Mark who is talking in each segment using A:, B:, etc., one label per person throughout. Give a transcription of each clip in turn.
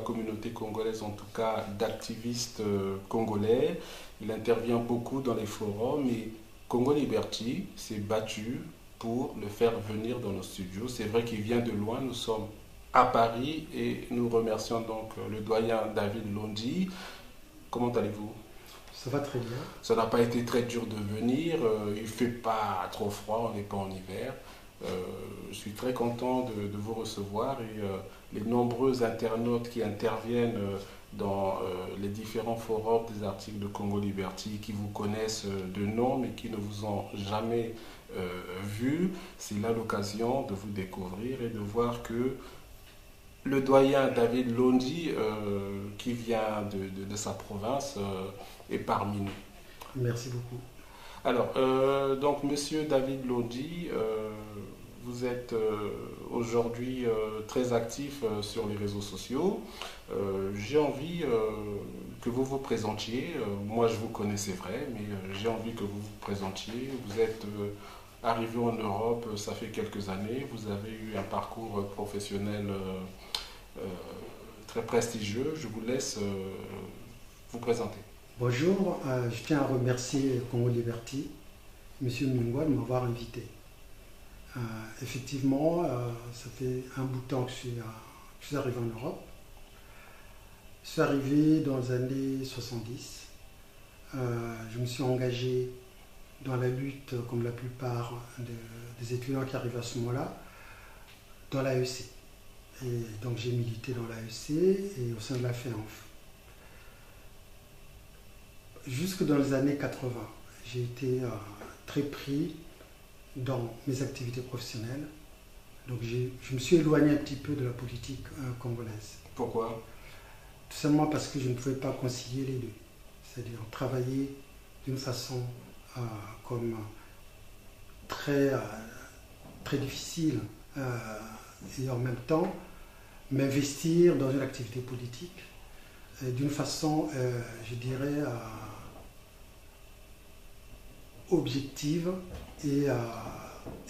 A: communauté congolaise, en tout cas d'activistes congolais. Il intervient beaucoup dans les forums et Congo Liberty s'est battu pour le faire venir dans nos studios. C'est vrai qu'il vient de loin, nous sommes à Paris et nous remercions donc le doyen David Londi. Comment allez-vous?
B: Ça va très bien.
A: Ça n'a pas été très dur de venir, il ne fait pas trop froid, on n'est pas en hiver. Je suis très content de vous recevoir et les nombreux internautes qui interviennent dans les différents forums des articles de Congo Liberty, qui vous connaissent de nom mais qui ne vous ont jamais vu, c'est là l'occasion de vous découvrir et de voir que le doyen David Londi, qui vient de sa province, est parmi nous.
B: Merci beaucoup.
A: Alors, donc, monsieur David Londi, vous êtes aujourd'hui très actif sur les réseaux sociaux. J'ai envie que vous vous présentiez. Moi, je vous connais, c'est vrai, mais j'ai envie que vous vous présentiez. Vous êtes arrivé en Europe, ça fait quelques années. Vous avez eu un parcours professionnel très prestigieux. Je vous laisse vous présenter.
B: Bonjour, je tiens à remercier Congo Liberty, M. Mungwa, de m'avoir invité. Effectivement, ça fait un bout de temps que je suis arrivé en Europe. Je suis arrivé dans les années 70. Je me suis engagé dans la lutte, comme la plupart des étudiants qui arrivent à ce moment-là, dans l'AEC. Et donc j'ai milité dans l'AEC et au sein de la FEANF. Jusque dans les années 80, j'ai été très pris dans mes activités professionnelles. Donc je me suis éloigné un petit peu de la politique congolaise.
A: Pourquoi?
B: Tout simplement parce que je ne pouvais pas concilier les deux. C'est-à-dire travailler d'une façon comme très difficile et en même temps m'investir dans une activité politique d'une façon, je dirais, objective et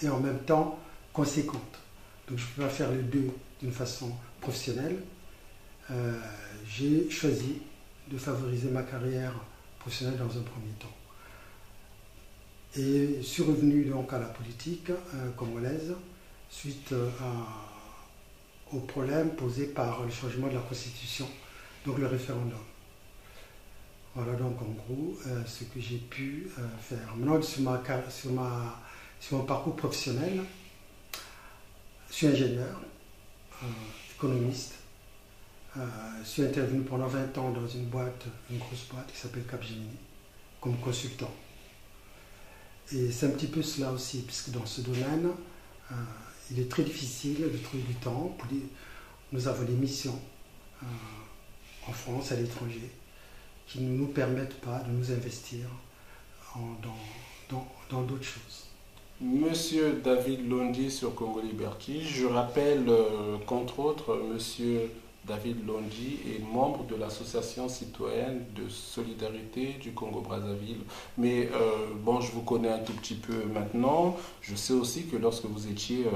B: en même temps conséquente. Donc je ne peux pas faire les deux d'une façon professionnelle. J'ai choisi de favoriser ma carrière professionnelle dans un premier temps. Et je suis revenu donc à la politique congolaise suite au problème posé par le changement de la Constitution, donc le référendum. Voilà donc en gros ce que j'ai pu faire. Maintenant sur mon parcours professionnel, je suis ingénieur, économiste. Je suis intervenu pendant 20 ans dans une grosse boîte qui s'appelle Capgemini, comme consultant. Et c'est un petit peu cela aussi, puisque dans ce domaine, il est très difficile de trouver du temps. Nous avons des missions en France, à l'étranger, qui ne nous permettent pas de nous investir dans d'autres choses.
A: Monsieur David Londi sur Congo Liberty, je rappelle qu'entre autres, monsieur David Londi est membre de l'association citoyenne de solidarité du Congo-Brazzaville. Mais bon, je vous connais un tout petit peu maintenant. Je sais aussi que lorsque vous étiez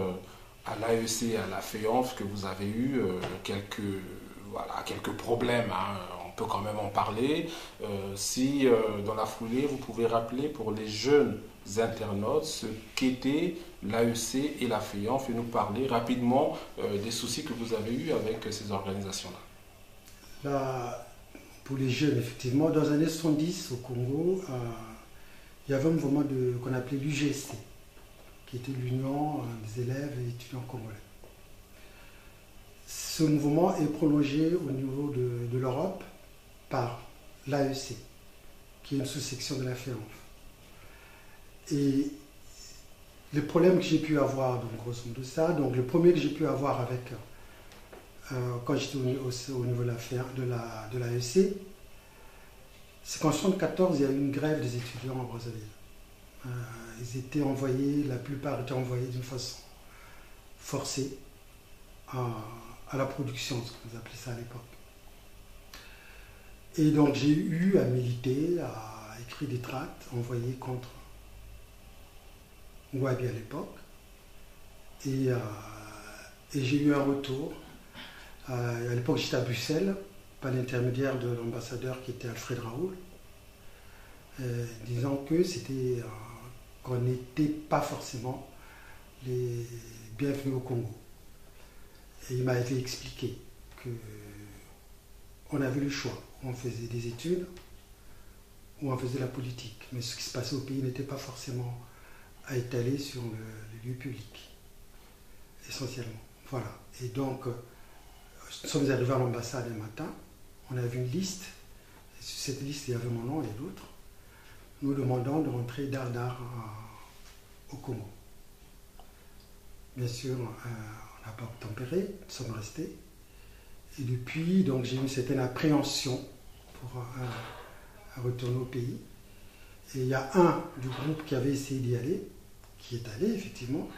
A: à l'AEC, à la FEANF, que vous avez eu quelques problèmes, hein. On peut quand même en parler. Si dans la foulée, vous pouvez rappeler pour les jeunes internautes ce qu'était l'AEC et la FEANF et nous parler rapidement des soucis que vous avez eus avec ces organisations-là.
B: Là, pour les jeunes, effectivement, dans les années 70 au Congo, il y avait un mouvement qu'on appelait l'UGST, qui était l'Union des élèves et étudiants congolais. Ce mouvement est prolongé au niveau de l'Europe par l'AEC, qui est une sous-section de la FEANF. Et les problèmes que j'ai pu avoir, donc grosso modo ça, donc le premier que j'ai pu avoir avec, quand j'étais au niveau de l'AEC, c'est qu'en 1974, il y a eu une grève des étudiants en Brazzaville. Ils étaient envoyés, la plupart étaient envoyés d'une façon forcée à la production, ce qu'on appelait ça à l'époque. Et donc j'ai eu à militer, à écrire des tracts envoyés contre Ouabi à l'époque. Et j'ai eu un retour À l'époque, j'étais à Bruxelles, par l'intermédiaire de l'ambassadeur qui était Alfred Raoul, disant que qu'on n'était pas forcément les bienvenus au Congo. Et il m'a été expliqué qu'on avait le choix. On faisait des études ou on faisait la politique. Mais ce qui se passait au pays n'était pas forcément à étaler sur le lieu public, essentiellement. Voilà. Et donc, nous sommes arrivés à l'ambassade un matin, on avait une liste, et sur cette liste il y avait mon nom et d'autres, nous demandant de rentrer d'Ardar au Congo. Bien sûr, on n'a pas obtempéré, nous sommes restés. Et depuis, donc, j'ai eu une certaine appréhension pour retourner au pays. Et il y a un du groupe qui avait essayé d'y aller, qui est allé effectivement,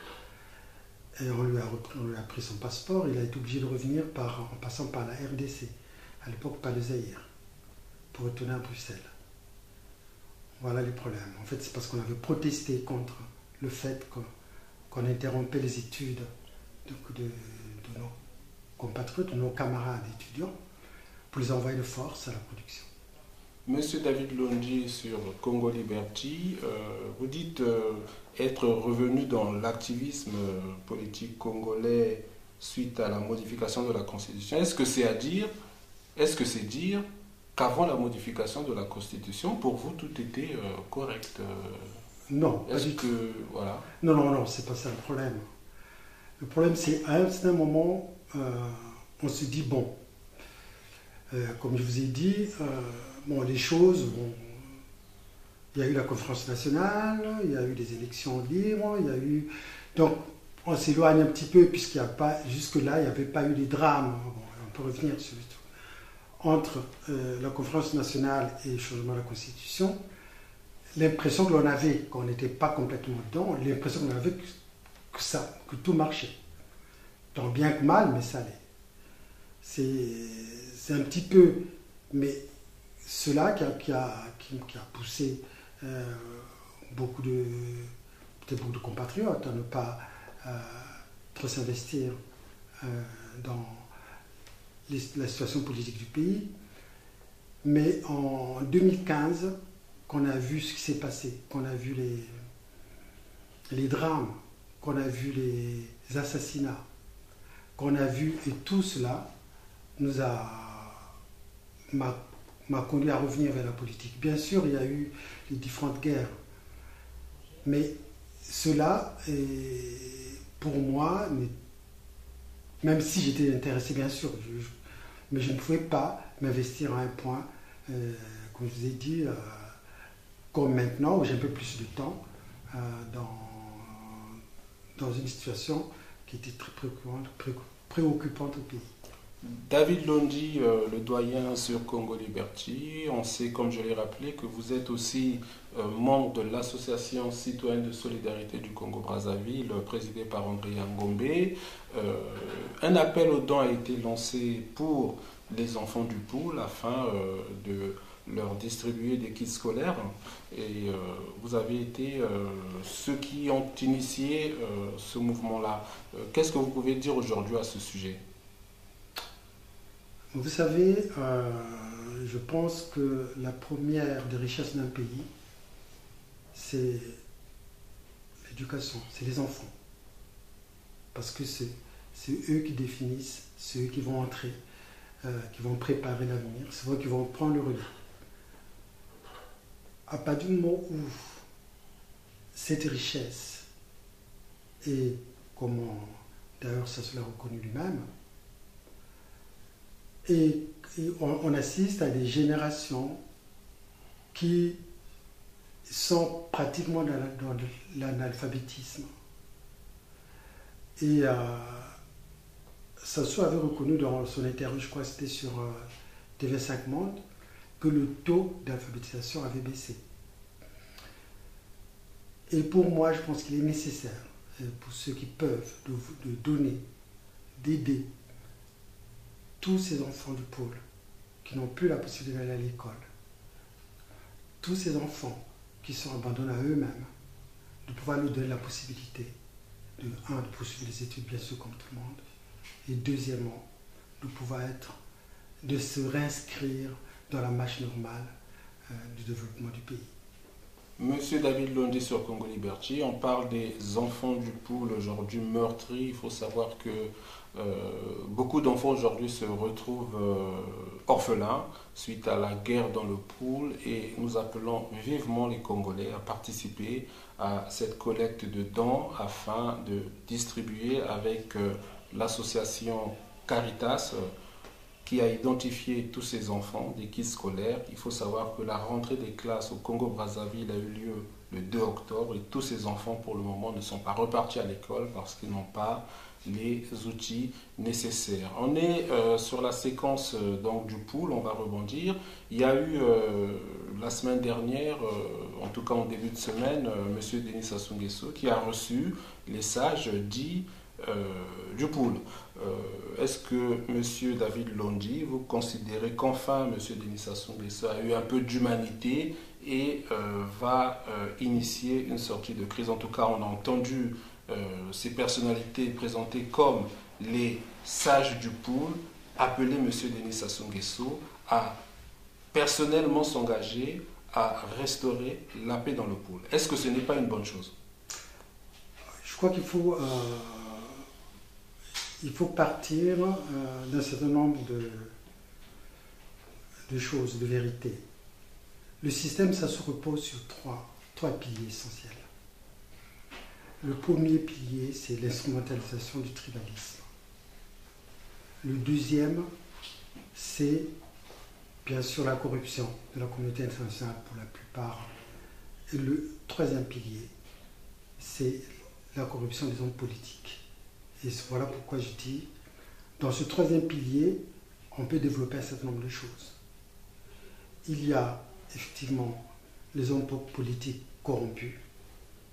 B: et on lui a pris son passeport. Il a été obligé de revenir en passant par la RDC, à l'époque pas le Zaïre, pour retourner à Bruxelles. Voilà les problèmes. En fait, c'est parce qu'on avait protesté contre le fait qu'on interrompait les études de nos compatriotes, de nos camarades étudiants, pour les envoyer de force à la production.
A: Monsieur David Londji, sur Congo Liberty, vous dites être revenu dans l'activisme politique congolais suite à la modification de la Constitution. Est-ce que c'est dire qu'avant la modification de la Constitution, pour vous, tout était correct?
B: Non, pas du tout.
A: Voilà.
B: Non, c'est pas ça le problème. Le problème, c'est à un certain moment, on se dit, bon, comme je vous ai dit, les choses, il y a eu la conférence nationale, il y a eu des élections libres, il y a eu... Donc, on s'éloigne un petit peu, puisqu'il n'y a pas, jusque-là, il n'y avait pas eu des drames. Bon, on peut revenir sur entre la conférence nationale et le changement de la Constitution. L'impression que l'on avait, qu'on n'était pas complètement dedans, l'impression qu'on avait que tout marchait. Tant bien que mal, mais ça allait. C'est un petit peu, mais cela qui a poussé beaucoup de compatriotes à ne pas trop s'investir dans la situation politique du pays. Mais en 2015, qu'on a vu ce qui s'est passé, qu'on a vu les drames, qu'on a vu les assassinats, qu'on a vu, et tout cela m'a conduit à revenir vers la politique. Bien sûr, il y a eu les différentes guerres, mais cela, pour moi, même si j'étais intéressé, bien sûr, mais je ne pouvais pas m'investir à un point, comme je vous ai dit, comme maintenant, où j'ai un peu plus de temps, dans une situation qui était très préoccupante au pays.
A: David Londji, le doyen sur Congo Liberty, on sait, comme je l'ai rappelé, que vous êtes aussi membre de l'association citoyenne de solidarité du Congo-Brazzaville, présidée par André Ngombe. Un appel aux dons a été lancé pour les enfants du Poul afin de leur distribuer des kits scolaires. Et vous avez été ceux qui ont initié ce mouvement-là. Qu'est-ce que vous pouvez dire aujourd'hui à ce sujet ?
B: Vous savez, je pense que la première des richesses d'un pays, c'est l'éducation, c'est les enfants. Parce que c'est eux qui définissent, c'est eux qui vont entrer, qui vont préparer l'avenir, c'est eux qui vont prendre le relais. À partir du moment où cette richesse, et comment d'ailleurs ça se l'a reconnu lui-même, et on assiste à des générations qui sont pratiquement dans l'analphabétisme. Et Sassou avait reconnu dans son interview, je crois que c'était sur TV5 Monde, que le taux d'alphabétisation avait baissé. Et pour moi, je pense qu'il est nécessaire, pour ceux qui peuvent, de donner, d'aider tous ces enfants du pôle qui n'ont plus la possibilité d'aller à l'école, tous ces enfants qui sont abandonnés à eux-mêmes, de pouvoir leur donner la possibilité de poursuivre les études, bien sûr, comme tout le monde, et deuxièmement, de pouvoir de se réinscrire dans la marche normale du développement du pays.
A: Monsieur David Londi sur Congo Liberty, on parle des enfants du pool aujourd'hui meurtris. Il faut savoir que beaucoup d'enfants aujourd'hui se retrouvent orphelins suite à la guerre dans le pool et nous appelons vivement les Congolais à participer à cette collecte de dons afin de distribuer avec l'association Caritas qui a identifié tous ces enfants des kits scolaires. Il faut savoir que la rentrée des classes au Congo-Brazzaville a eu lieu le 2 octobre et tous ces enfants pour le moment ne sont pas repartis à l'école parce qu'ils n'ont pas les outils nécessaires. On est sur la séquence donc, du pool, on va rebondir. Il y a eu la semaine dernière, en tout cas en début de semaine, M. Denis Sassou Nguesso qui a reçu les sages dits du pool. Est-ce que M. David Londi, vous considérez qu'enfin M. Denis Sassou Nguesso a eu un peu d'humanité et va initier une sortie de crise? En tout cas, on a entendu ces personnalités présentées comme les sages du pool appeler M. Denis Sassou Nguesso à personnellement s'engager à restaurer la paix dans le pool. Est-ce que ce n'est pas une bonne chose?
B: Je crois qu'il faut partir d'un certain nombre de choses, de vérités. Le système, ça se repose sur trois piliers essentiels. Le premier pilier, c'est l'instrumentalisation du tribalisme. Le deuxième, c'est bien sûr la corruption de la communauté internationale pour la plupart. Et le troisième pilier, c'est la corruption des hommes politiques. Et voilà pourquoi je dis, dans ce troisième pilier, on peut développer un certain nombre de choses. Il y a effectivement les hommes politiques corrompus,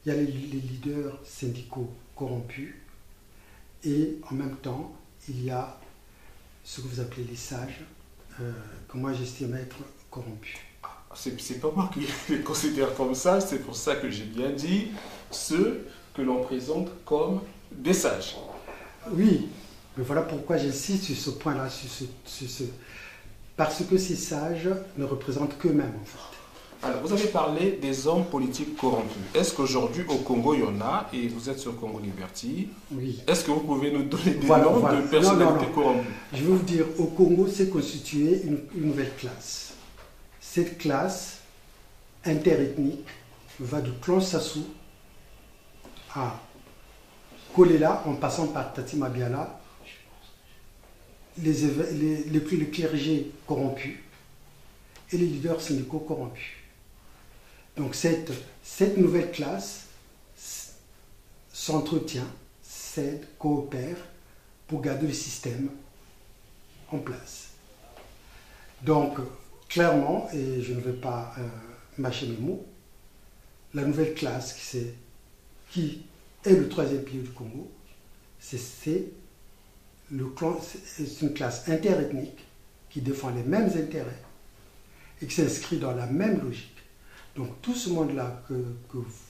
B: il y a les leaders syndicaux corrompus, et en même temps, il y a ce que vous appelez les sages, que moi j'estime être corrompus.
A: C'est pas moi qui les considère comme ça, c'est pour ça que j'ai bien dit ceux que l'on présente comme des sages.
B: Oui, mais voilà pourquoi j'insiste sur ce point-là, parce que ces sages ne représentent qu'eux-mêmes en fait.
A: Alors, vous avez parlé des hommes politiques corrompus. Est-ce qu'aujourd'hui au Congo il y en a, et vous êtes sur Congo Liberty,
B: oui.
A: Est-ce que vous pouvez nous donner des noms de personnalités corrompues?
B: Je vais vous dire, au Congo s'est constituée une nouvelle classe. Cette classe interethnique va du clan Sassou à Kolela, en passant par Tati Mabiala, les clergés corrompus et les leaders syndicaux corrompus. Donc cette nouvelle classe s'entretient, s'aide, coopère pour garder le système en place. Donc clairement, et je ne vais pas mâcher mes mots, la nouvelle classe qui est le troisième pilier du Congo, c'est une classe interethnique qui défend les mêmes intérêts et qui s'inscrit dans la même logique. Donc tout ce monde-là que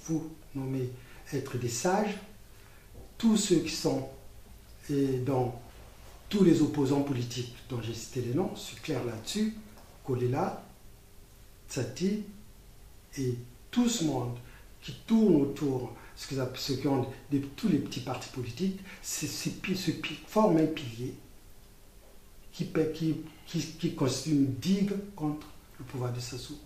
B: vous nommez être des sages, tous ceux qui sont dans tous les opposants politiques dont j'ai cité les noms, je suis clair là-dessus, Kolela, Tsati, et tout ce monde qui tourne autour, ceux qui ont tous les petits partis politiques, forment un pilier qui constitue une digue contre le pouvoir de Sassou.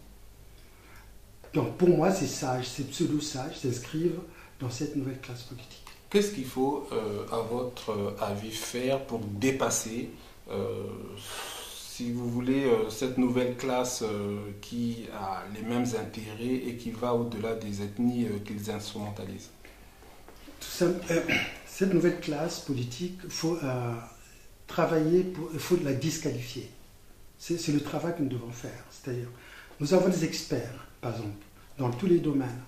B: Donc pour moi, ces sages, ces pseudo-sages s'inscrivent dans cette nouvelle classe politique.
A: Qu'est-ce qu'il faut, à votre avis, faire pour dépasser, si vous voulez, cette nouvelle classe qui a les mêmes intérêts et qui va au-delà des ethnies qu'ils instrumentalisent?
B: Cette nouvelle classe politique, il faut travailler, il faut la disqualifier. C'est le travail que nous devons faire. C'est-à-dire, nous avons des experts, par exemple, dans tous les domaines.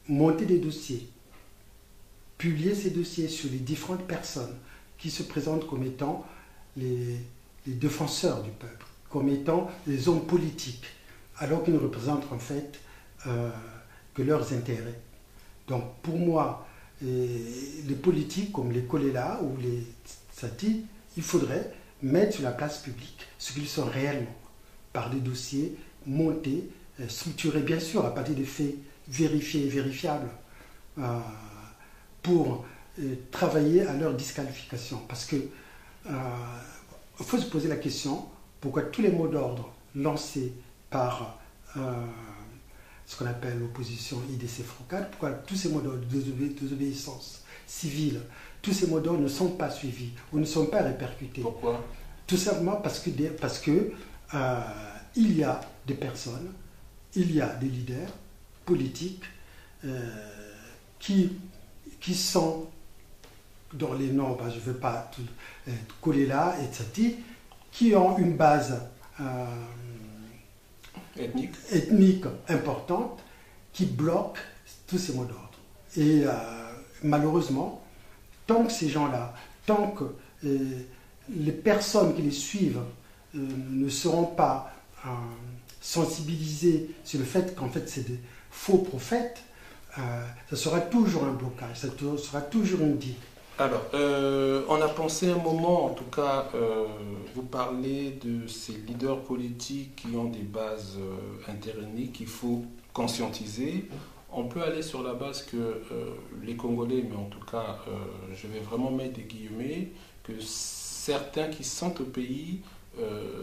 B: Monter des dossiers, publier ces dossiers sur les différentes personnes qui se présentent comme étant les défenseurs du peuple, comme étant les hommes politiques, alors qu'ils ne représentent en fait que leurs intérêts. Donc pour moi, les politiques comme les Kolela ou les Tsati, il faudrait mettre sur la place publique ce qu'ils sont réellement, par des dossiers montés, structurés bien sûr, à partir des faits vérifiés et vérifiables, pour travailler à leur disqualification. Parce que il faut se poser la question, pourquoi tous les mots d'ordre lancés par ce qu'on appelle l'opposition IDC-FROCAD, pourquoi tous ces mots d'ordre de désobéissance civile, tous ces mots d'ordre ne sont pas suivis ou ne sont pas répercutés?
A: Pourquoi?
B: Tout simplement parce que il y a des personnes, il y a des leaders politiques qui sont dans les noms, je ne veux pas coller là, etc., qui ont une base ethnique importante, qui bloquent tous ces mots d'ordre. Et malheureusement, tant que ces gens-là, tant que les personnes qui les suivent ne seront pas sensibilisées sur le fait qu'en fait c'est des faux prophètes, ça sera toujours un blocage, ça sera toujours une digue.
A: Alors, on a pensé un moment, en tout cas, vous parlez de ces leaders politiques qui ont des bases interethniques qu'il faut conscientiser. On peut aller sur la base que les Congolais, mais en tout cas, je vais vraiment mettre des guillemets, que certains qui sont au pays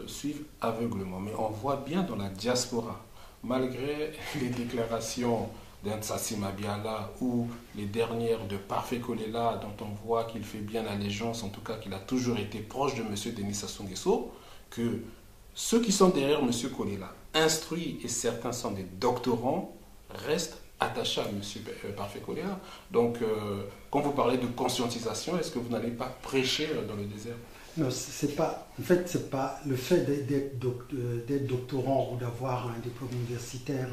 A: suivent aveuglement. Mais on voit bien dans la diaspora, malgré les déclarations d'un Tsatsi Mabiala ou les dernières de Parfait Kolela, dont on voit qu'il fait bien allégeance, en tout cas qu'il a toujours été proche de M. Denis Sassou Nguesso, que ceux qui sont derrière M. Kolela, instruits et certains sont des doctorants, restent attachés à M. Parfait Kolela. Donc, quand vous parlez de conscientisation, est-ce que vous n'allez pas prêcher dans le désert?
B: Non, c'est pas le fait d'être doctorant ou d'avoir un diplôme universitaire.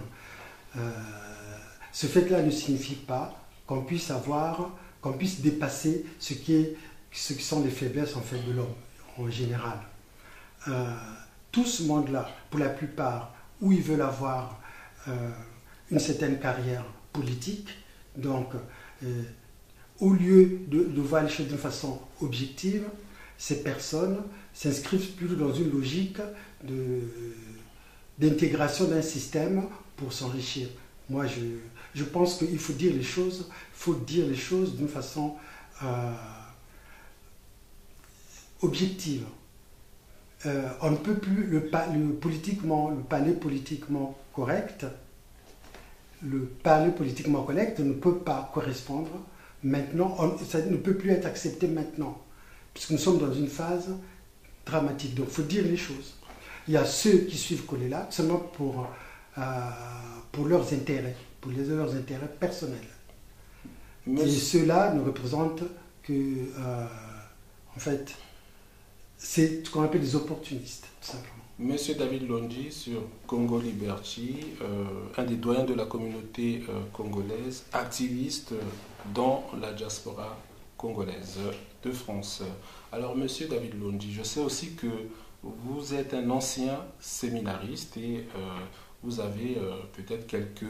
B: Ce fait-là ne signifie pas qu'on puisse dépasser ce qui sont les faiblesses en fait de l'homme en général. Tout ce monde-là, pour la plupart, où ils veulent avoir une certaine carrière politique, donc au lieu de voir les choses d'une façon objective, ces personnes s'inscrivent plutôt dans une logique d'intégration d'un système pour s'enrichir. Moi, je pense qu'il faut dire les choses d'une façon objective. On ne peut plus le parler politiquement correct ne peut pas correspondre maintenant, ça ne peut plus être accepté maintenant, puisque nous sommes dans une phase dramatique. Donc il faut dire les choses. Il y a ceux qui suivent Kolela seulement pour leurs intérêts, leurs intérêts personnels. Et ceux-là ne représentent que, en fait, c'est ce qu'on appelle des opportunistes, tout simplement.
A: Monsieur David Londji, sur Congo Liberty, un des doyens de la communauté congolaise, activiste dans la diaspora congolaise de France. Alors, monsieur David Londji, je sais aussi que vous êtes un ancien séminariste et vous avez peut-être quelques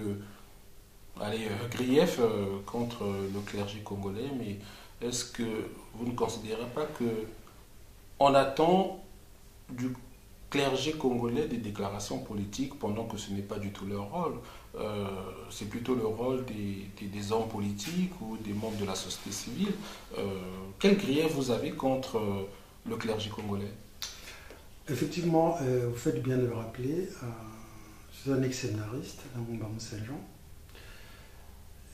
A: griefs contre le clergé congolais, mais est-ce que vous ne considérez pas qu'on attend du clergé congolais des déclarations politiques pendant que ce n'est pas du tout leur rôle? C'est plutôt le rôle des hommes politiques ou des membres de la société civile. Quel grief vous avez contre le clergé congolais?
B: Effectivement, vous faites bien de le rappeler. Je suis un ex-séminariste dans mon Mbamou Saint-Jean.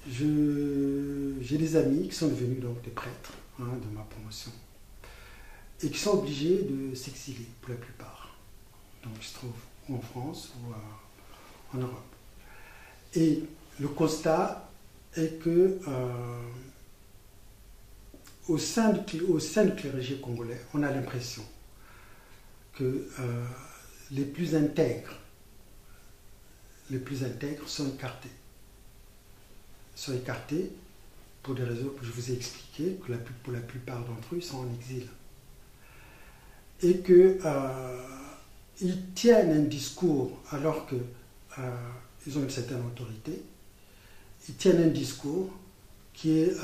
B: J'ai des amis qui sont devenus donc des prêtres de ma promotion et qui sont obligés de s'exiler pour la plupart. Donc ils se trouvent ou en France ou en Europe. Et le constat est que au sein du clergé congolais, on a l'impression que les plus intègres sont écartés. Sont écartés pour des raisons que je vous ai expliquées, que pour la plupart d'entre eux, ils sont en exil. Et qu'ils tiennent un discours alors qu'ils ont une certaine autorité, ils tiennent un discours qui est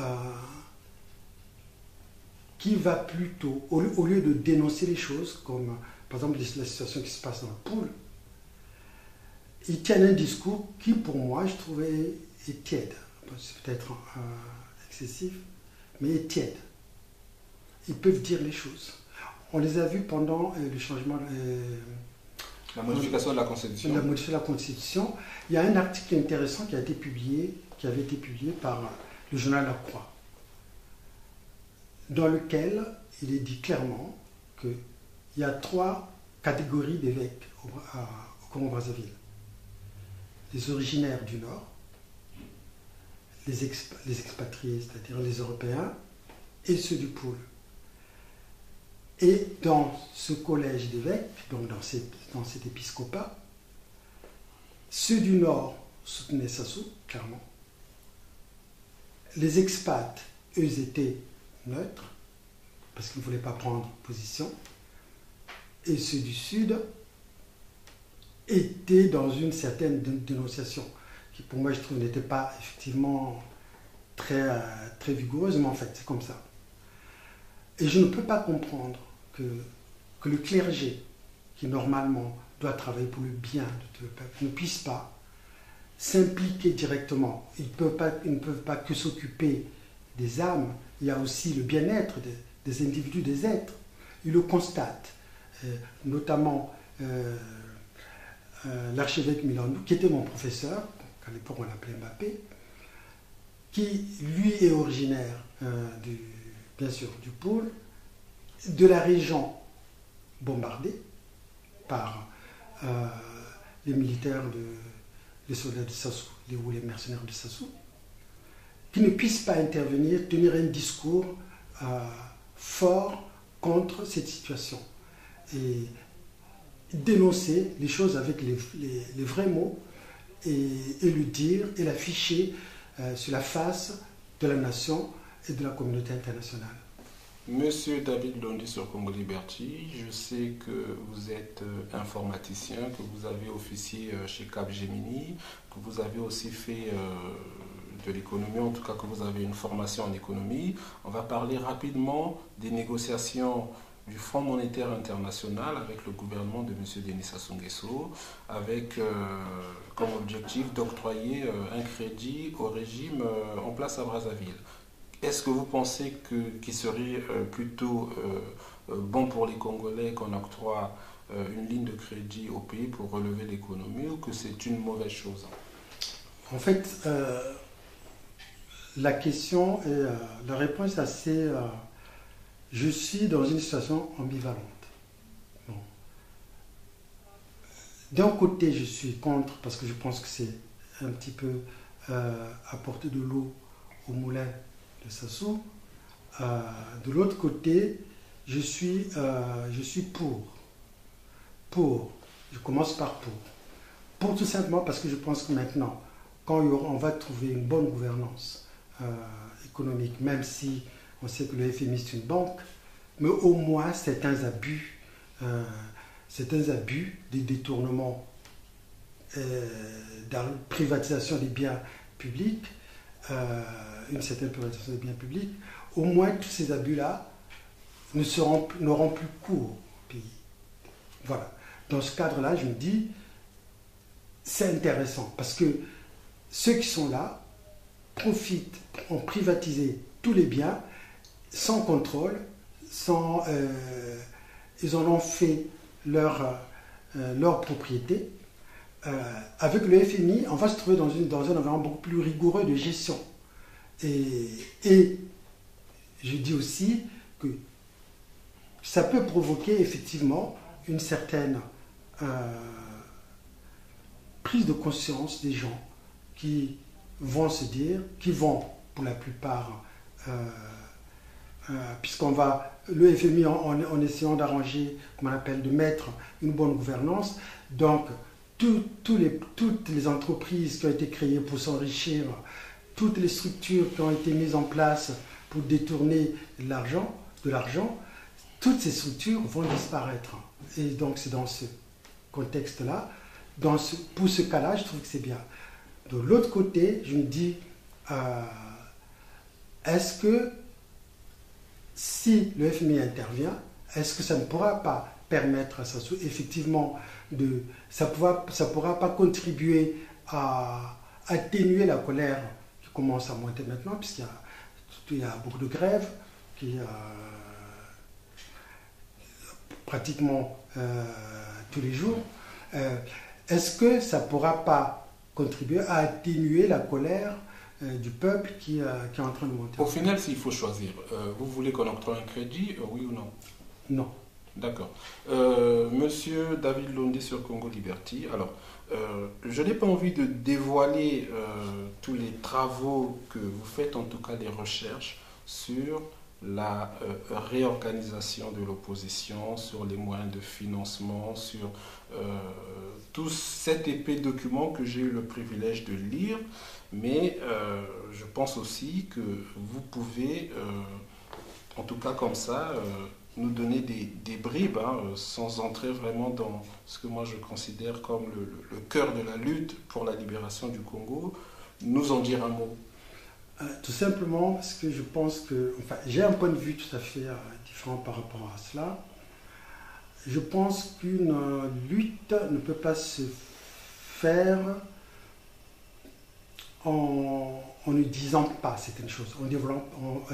B: qui va plutôt, au lieu de dénoncer les choses, comme par exemple la situation qui se passe dans le pool, ils tiennent un discours qui, pour moi, je trouvais est tiède. C'est peut-être excessif, mais est tiède. Ils peuvent dire les choses. On les a vus pendant le changement...
A: la modification de la Constitution.
B: La modification de la Constitution. Il y a un article intéressant qui avait été publié par le journal La Croix, dans lequel il est dit clairement qu'il y a 3 catégories d'évêques au Congo-Brazzaville. Les originaires du Nord, les expatriés, c'est-à-dire les Européens, et ceux du pôle. Et dans ce collège d'évêques, donc dans cet épiscopat, ceux du Nord soutenaient Sassou, clairement. Les expats, eux, étaient neutres, parce qu'ils ne voulaient pas prendre position. Et ceux du Sud étaient dans une certaine dénonciation, qui pour moi, je trouve, n'était pas effectivement très vigoureuse, mais en fait, c'est comme ça. Et je ne peux pas comprendre que le clergé, qui normalement doit travailler pour le bien de tout le peuple, ne puisse pas s'impliquer directement. Ils ne peuvent pas que s'occuper des âmes, il y a aussi le bien-être des individus, des êtres. Ils le constatent, notamment l'archevêque Milandou, qui était mon professeur, à l'époque on l'appelait Mbappé, qui lui est originaire bien sûr du pôle, de la région bombardée par les militaires, les soldats de Sassou, ou les mercenaires de Sassou, qui ne puissent pas intervenir, tenir un discours fort contre cette situation et dénoncer les choses avec les vrais mots et le dire et l'afficher sur la face de la nation et de la communauté internationale.
A: Monsieur David Londi sur Congo Liberty, je sais que vous êtes informaticien, que vous avez officié chez Capgemini, que vous avez aussi fait de l'économie, en tout cas que vous avez une formation en économie. On va parler rapidement des négociations du Fonds monétaire international avec le gouvernement de M. Denis Sassou Nguesso, avec comme objectif d'octroyer un crédit au régime en place à Brazzaville. Est-ce que vous pensez qu'il serait plutôt bon pour les Congolais qu'on octroie une ligne de crédit au pays pour relever l'économie, ou que c'est une mauvaise chose?
B: En fait, la question et la réponse est assez... je suis dans une situation ambivalente. Bon. D'un côté, je suis contre, parce que je pense que c'est un petit peu apporter de l'eau au moulin de Sassou. De l'autre côté, je suis pour. Je commence par pour. Pour tout simplement parce que je pense que maintenant, quand on va trouver une bonne gouvernance économique, même si on sait que le FMI c'est une banque, mais au moins certains abus, des détournements, dans la privatisation des biens publics, une certaine privatisation des biens publics, au moins tous ces abus-là n'auront plus cours au pays. Voilà. Dans ce cadre-là, je me dis, c'est intéressant, parce que ceux qui sont là profitent, ont privatisé tous les biens, sans contrôle, ils en ont fait leur propriété. Avec le FMI, on va se trouver dans un environnement beaucoup plus rigoureux de gestion. Et je dis aussi que ça peut provoquer effectivement une certaine prise de conscience des gens qui vont se dire, qui vont pour la plupart, puisqu'on va, le FMI en essayant d'arranger, comme on appelle, de mettre une bonne gouvernance, donc toutes les entreprises qui ont été créées pour s'enrichir, toutes les structures qui ont été mises en place pour détourner de l'argent, toutes ces structures vont disparaître. Et donc c'est dans ce contexte-là, pour ce cas-là, je trouve que c'est bien. De l'autre côté, je me dis, est-ce que si le FMI intervient, est-ce que ça ne pourra pas permettre à Sassou, effectivement, ça pourra pas contribuer à atténuer la colère qui commence à monter maintenant, puisqu'il y a beaucoup de grèves, pratiquement tous les jours. Est-ce que ça ne pourra pas contribuer à atténuer la colère du peuple qui est en train de monter?
A: Au final, s'il faut choisir, vous voulez qu'on octroie un crédit, oui ou non?
B: Non.
A: D'accord. Monsieur David Londé sur Congo Liberty. Alors, je n'ai pas envie de dévoiler tous les travaux que vous faites, en tout cas des recherches sur la réorganisation de l'opposition, sur les moyens de financement, sur tout cet épais document que j'ai eu le privilège de lire. Mais je pense aussi que vous pouvez, en tout cas comme ça, nous donner des bribes, sans entrer vraiment dans ce que moi je considère comme le cœur de la lutte pour la libération du Congo, nous en dire un mot.
B: Tout simplement parce que je pense que, j'ai un point de vue tout à fait différent par rapport à cela. Je pense qu'une lutte ne peut pas se faire en ne disant pas certaines choses, en développant.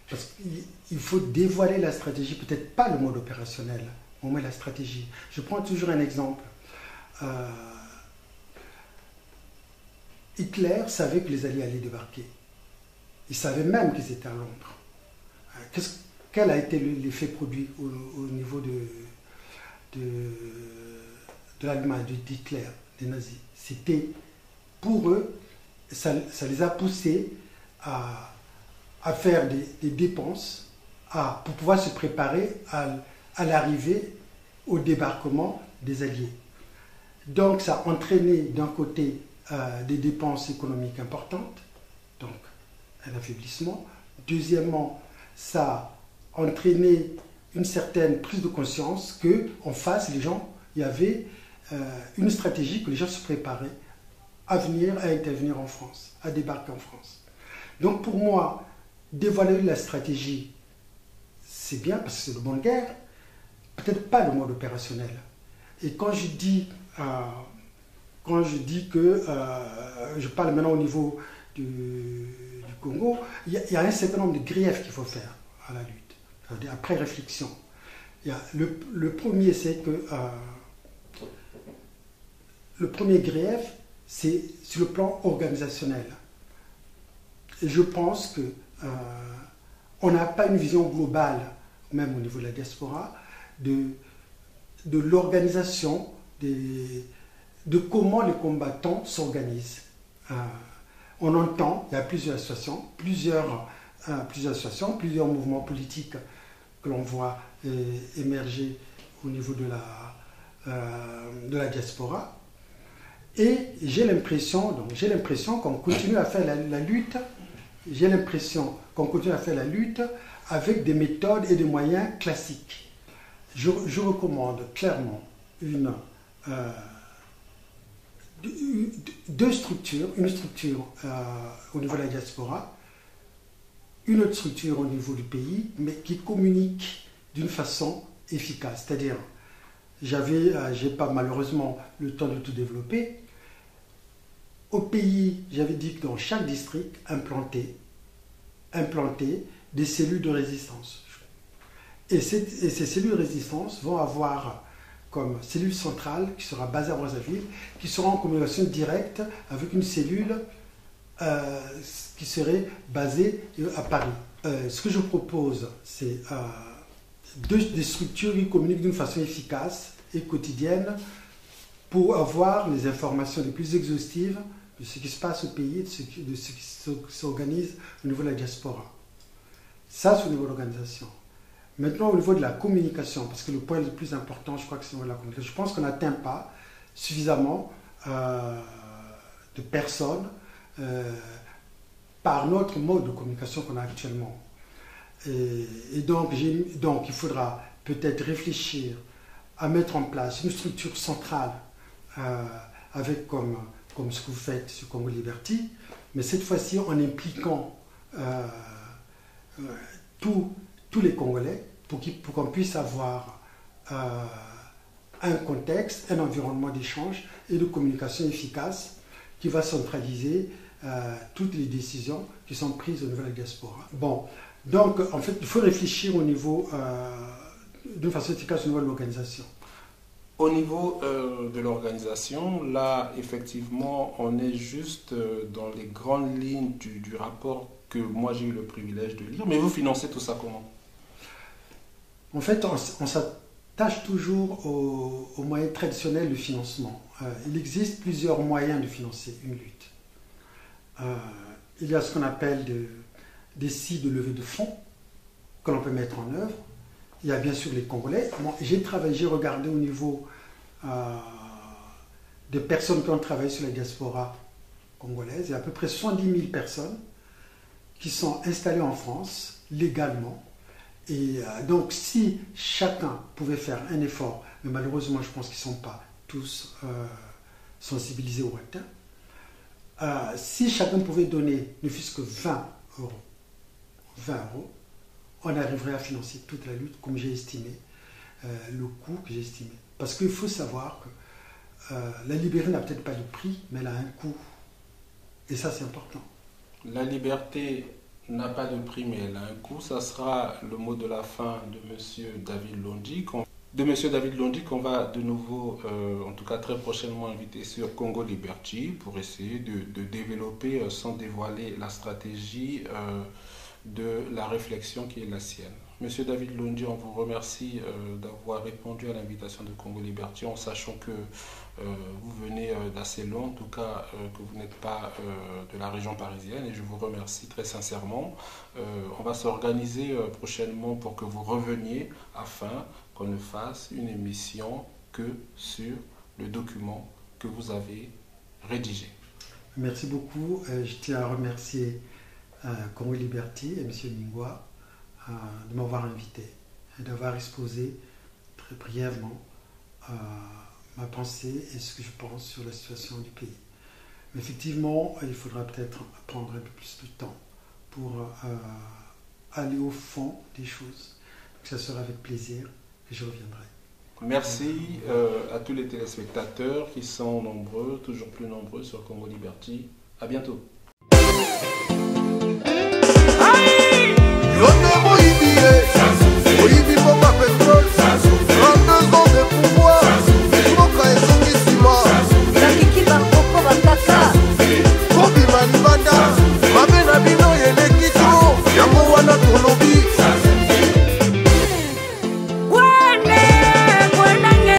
B: Parce qu'il faut dévoiler la stratégie, peut-être pas le mode opérationnel, au moins la stratégie. Je prends toujours un exemple. Hitler savait que les Alliés allaient débarquer. Il savait même qu'ils étaient à Londres. Quel a été l'effet produit au niveau de l'Allemagne, d'Hitler, des nazis? C'était, pour eux, ça les a poussés à faire des dépenses pour pouvoir se préparer à l'arrivée, au débarquement des Alliés. Donc ça a entraîné d'un côté des dépenses économiques importantes, donc un affaiblissement. Deuxièmement, ça a entraîné une certaine prise de conscience qu'en face, les gens, il y avait une stratégie que les gens se préparaient à intervenir en France, à débarquer en France. Donc pour moi, dévoiler la stratégie, c'est bien parce que c'est le bon de guerre, peut-être pas le mode opérationnel. Et quand je dis que je parle maintenant au niveau du Congo, il y a un certain nombre de griefs qu'il faut faire à la lutte, après réflexion. Le premier, c'est que le premier grief, c'est sur le plan organisationnel. Et je pense que on n'a pas une vision globale, même au niveau de la diaspora, de l'organisation, de comment les combattants s'organisent. On entend, il y a plusieurs associations, plusieurs mouvements politiques que l'on voit émerger au niveau de la diaspora. Et j'ai l'impression qu'on continue à faire la lutte. J'ai l'impression qu'on continue à faire la lutte avec des méthodes et des moyens classiques. Je recommande clairement deux structures, une structure au niveau de la diaspora, une autre structure au niveau du pays, mais qui communique d'une façon efficace. C'est-à-dire, j'ai pas malheureusement le temps de tout développer. Au pays, j'avais dit que dans chaque district, implanter des cellules de résistance. Et ces cellules de résistance vont avoir comme cellule centrale, qui sera basée à Brazzaville, qui sera en communication directe avec une cellule qui serait basée à Paris. Ce que je propose, c'est des structures qui communiquent d'une façon efficace et quotidienne pour avoir les informations les plus exhaustives de ce qui se passe au pays, de ce qui s'organise au niveau de la diaspora. Ça, c'est au niveau de l'organisation. Maintenant, au niveau de la communication, parce que le point le plus important, je crois que c'est au niveau de la communication, je pense qu'on n'atteint pas suffisamment de personnes par notre mode de communication qu'on a actuellement. Et donc, il faudra peut-être réfléchir à mettre en place une structure centrale avec comme ce que vous faites sur Congo Liberty, mais cette fois-ci en impliquant tous les Congolais pour qu'on puisse avoir un contexte, un environnement d'échange et de communication efficace qui va centraliser toutes les décisions qui sont prises au niveau de la diaspora. Bon, donc en fait, il faut réfléchir au niveau, d'une façon efficace au niveau de l'organisation.
A: Au niveau de l'organisation, là, effectivement, on est juste dans les grandes lignes du rapport que moi j'ai eu le privilège de lire. Mais vous financez tout ça comment?
B: En fait, on s'attache toujours aux moyens traditionnels de financement. Il existe plusieurs moyens de financer une lutte. Il y a ce qu'on appelle des sites de levée de fonds que l'on peut mettre en œuvre. Il y a bien sûr les Congolais. J'ai regardé au niveau des personnes qui ont travaillé sur la diaspora congolaise. Il y a à peu près 70 000 personnes qui sont installées en France légalement. Et donc si chacun pouvait faire un effort, mais malheureusement je pense qu'ils ne sont pas tous sensibilisés ou atteints, si chacun pouvait donner ne fût-ce que 20 euros, on arriverait à financer toute la lutte comme j'ai estimé, le coût que j'ai estimé. Parce qu'il faut savoir que la liberté n'a peut-être pas de prix, mais elle a un coût. Et ça, c'est important.
A: La liberté n'a pas de prix, mais elle a un coût. Ça sera le mot de la fin de M. David Londi. Qu'on va de nouveau, en tout cas très prochainement, inviter sur Congo Liberty pour essayer de développer, sans dévoiler la stratégie de la réflexion qui est la sienne. Monsieur David Londi, on vous remercie d'avoir répondu à l'invitation de Congo Liberty, en sachant que vous venez d'assez loin, en tout cas que vous n'êtes pas de la région parisienne, et je vous remercie très sincèrement. On va s'organiser prochainement pour que vous reveniez afin qu'on ne fasse une émission que sur le document que vous avez rédigé.
B: Merci beaucoup. Je tiens à remercier Congo Liberty et M. Ningwa de m'avoir invité et d'avoir exposé très brièvement ma pensée et ce que je pense sur la situation du pays. Mais effectivement, il faudra peut-être prendre un peu plus de temps pour aller au fond des choses. Donc ça sera avec plaisir que je reviendrai.
A: Merci à tous les téléspectateurs qui sont nombreux, toujours plus nombreux sur Congo Liberty. À bientôt.